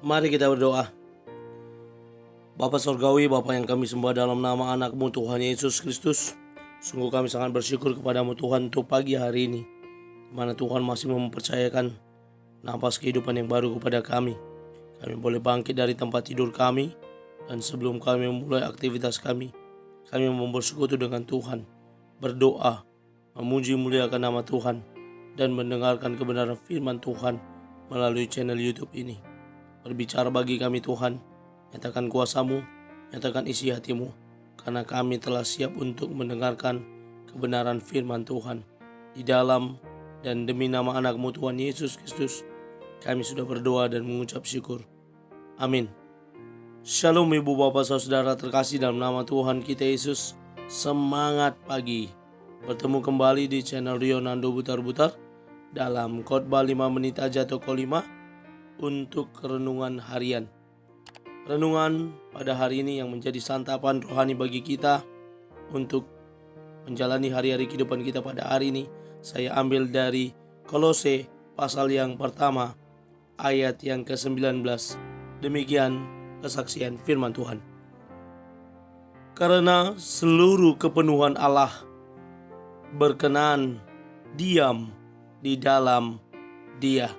Mari kita berdoa. Bapa Sorgawi, Bapa yang kami sembah dalam nama anak-Mu Tuhan Yesus Kristus, sungguh kami sangat bersyukur kepada-Mu Tuhan untuk pagi hari ini, di mana Tuhan masih mempercayakan napas kehidupan yang baru kepada kami. Kami boleh bangkit dari tempat tidur kami, dan sebelum kami memulai aktivitas kami membersekutu dengan Tuhan, berdoa, memuji muliakan nama Tuhan, dan mendengarkan kebenaran firman Tuhan melalui channel YouTube ini. Berbicara bagi kami Tuhan, nyatakan kuasa-Mu, nyatakan isi hati-Mu, karena kami telah siap untuk mendengarkan kebenaran firman Tuhan. Di dalam dan demi nama anak-Mu Tuhan Yesus Kristus, kami sudah berdoa dan mengucap syukur. Amin. Shalom ibu bapak saudara terkasih dalam nama Tuhan kita Yesus. Semangat pagi. Bertemu kembali di channel Rio Nando Butar-Butar dalam khotbah 5 menit aja toko 5 untuk renungan harian. Renungan pada hari ini yang menjadi santapan rohani bagi kita untuk menjalani hari-hari kehidupan kita pada hari ini, saya ambil dari Kolose pasal yang pertama ayat yang ke-19. Demikian kesaksian firman Tuhan. Karena seluruh kepenuhan Allah berkenan diam di dalam Dia.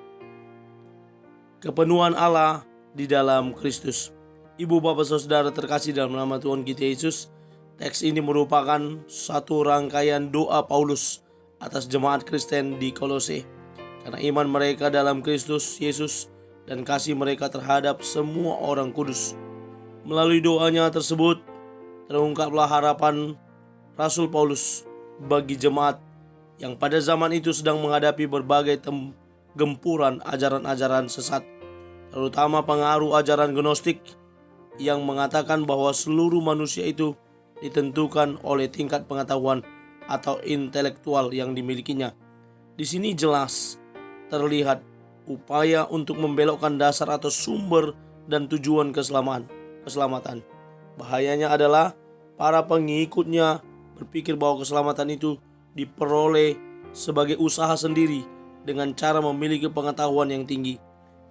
Kepenuhan Allah di dalam Kristus. Ibu bapak saudara terkasih dalam nama Tuhan kita Yesus, teks ini merupakan satu rangkaian doa Paulus atas jemaat Kristen di Kolose, karena iman mereka dalam Kristus Yesus dan kasih mereka terhadap semua orang kudus. Melalui doanya tersebut terungkaplah harapan Rasul Paulus bagi jemaat yang pada zaman itu sedang menghadapi berbagai gempuran ajaran-ajaran sesat, terutama pengaruh ajaran Gnostik yang mengatakan bahwa seluruh manusia itu ditentukan oleh tingkat pengetahuan atau intelektual yang dimilikinya. Di sini jelas terlihat upaya untuk membelokkan dasar atau sumber dan tujuan keselamatan. Bahayanya adalah para pengikutnya berpikir bahwa keselamatan itu diperoleh sebagai usaha sendiri dengan cara memiliki pengetahuan yang tinggi.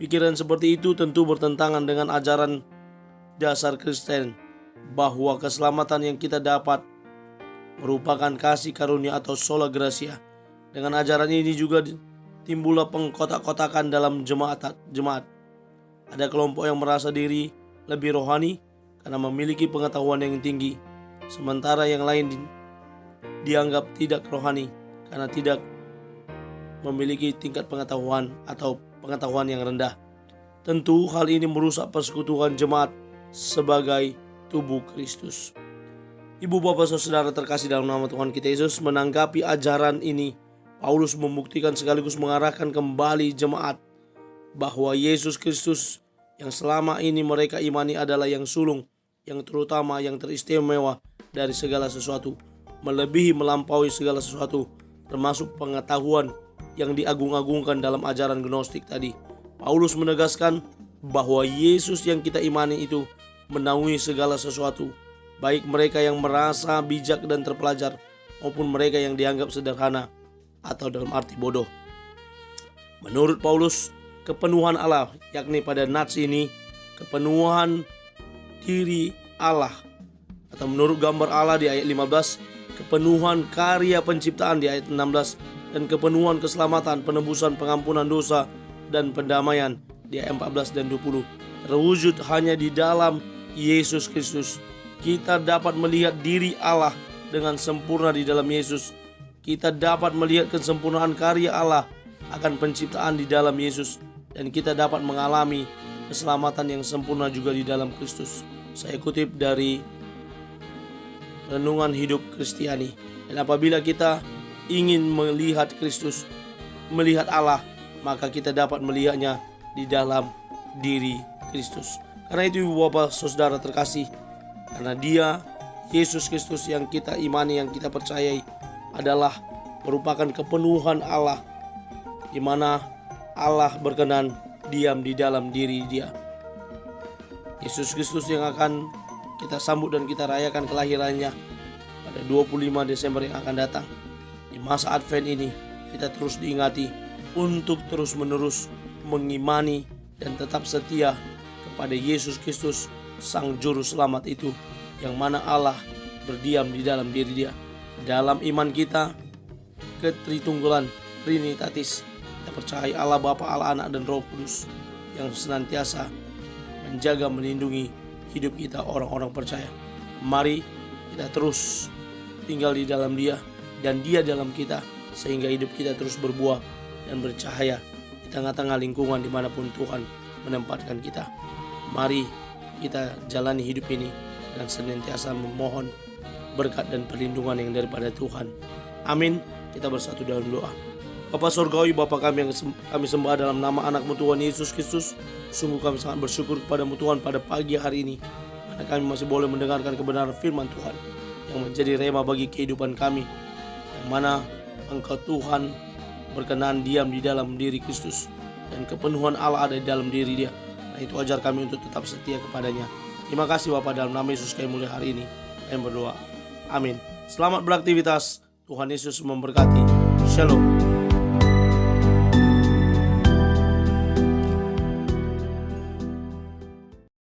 Pikiran seperti itu tentu bertentangan dengan ajaran dasar Kristen bahwa keselamatan yang kita dapat merupakan kasih karunia atau sola gratia. Dengan ajaran ini juga timbullah pengkotak-kotakan dalam jemaat. Ada kelompok yang merasa diri lebih rohani karena memiliki pengetahuan yang tinggi, sementara yang lain dianggap tidak rohani karena tidak memiliki tingkat pengetahuan atau pengetahuan yang rendah. Tentu hal ini merusak persekutuan jemaat sebagai tubuh Kristus. Ibu bapak saudara terkasih dalam nama Tuhan kita Yesus, menanggapi ajaran ini, Paulus membuktikan sekaligus mengarahkan kembali jemaat bahwa Yesus Kristus yang selama ini mereka imani adalah yang sulung, yang terutama, yang teristimewa dari segala sesuatu, melebihi melampaui segala sesuatu, termasuk pengetahuan yang diagung-agungkan dalam ajaran Gnostik tadi. Paulus menegaskan bahwa Yesus yang kita imani itu menaungi segala sesuatu, baik mereka yang merasa bijak dan terpelajar maupun mereka yang dianggap sederhana atau dalam arti bodoh. Menurut Paulus, kepenuhan Allah, yakni pada nats ini kepenuhan diri Allah, atau menurut gambar Allah di ayat 15, kepenuhan karya penciptaan di ayat 16, dan kepenuhan keselamatan, penebusan, pengampunan dosa, dan pendamaian di ayat 14 dan 20 terwujud hanya di dalam Yesus Kristus. Kita dapat melihat diri Allah dengan sempurna di dalam Yesus. Kita dapat melihat kesempurnaan karya Allah akan penciptaan di dalam Yesus, dan kita dapat mengalami keselamatan yang sempurna juga di dalam Kristus. Saya kutip dari Renungan Hidup Kristiani. Dan apabila kita ingin melihat Kristus, melihat Allah, maka kita dapat melihatnya di dalam diri Kristus. Karena itu ibu bapak saudara terkasih, karena Dia, Yesus Kristus yang kita imani, yang kita percayai, adalah merupakan kepenuhan Allah, di mana Allah berkenan diam di dalam diri Dia. Yesus Kristus yang akan kita sambut dan kita rayakan kelahirannya pada 25 Desember yang akan datang. Di masa Advent ini kita terus diingati untuk terus-menerus mengimani dan tetap setia kepada Yesus Kristus, Sang Juru Selamat itu, yang mana Allah berdiam di dalam diri dia. Dalam iman kita ke Tritunggalan Trinitatis, kita percaya Allah Bapa, Allah Anak, dan Roh Kudus yang senantiasa menjaga, melindungi hidup kita orang-orang percaya. Mari kita terus tinggal di dalam Dia dan Dia dalam kita, sehingga hidup kita terus berbuah dan bercahaya di tengah-tengah lingkungan dimanapun Tuhan menempatkan kita. Mari kita jalani hidup ini dengan senantiasa memohon berkat dan perlindungan yang daripada Tuhan. Amin. Kita bersatu dalam doa. Bapa Surgawi, Bapa kami yang kami sembah dalam nama anak-Mu Tuhan Yesus Kristus, sungguh kami sangat bersyukur kepada-Mu Tuhan pada pagi hari ini, mana kami masih boleh mendengarkan kebenaran firman Tuhan yang menjadi rema bagi kehidupan kami, yang mana Engkau Tuhan berkenan diam di dalam diri Kristus dan kepenuhan Allah ada di dalam diri Dia. Nah, itu ajar kami untuk tetap setia kepadanya. Terima kasih Bapa, dalam nama Yesus kami mulai hari ini kami berdoa. Amin. Selamat beraktivitas. Tuhan Yesus memberkati. Shalom.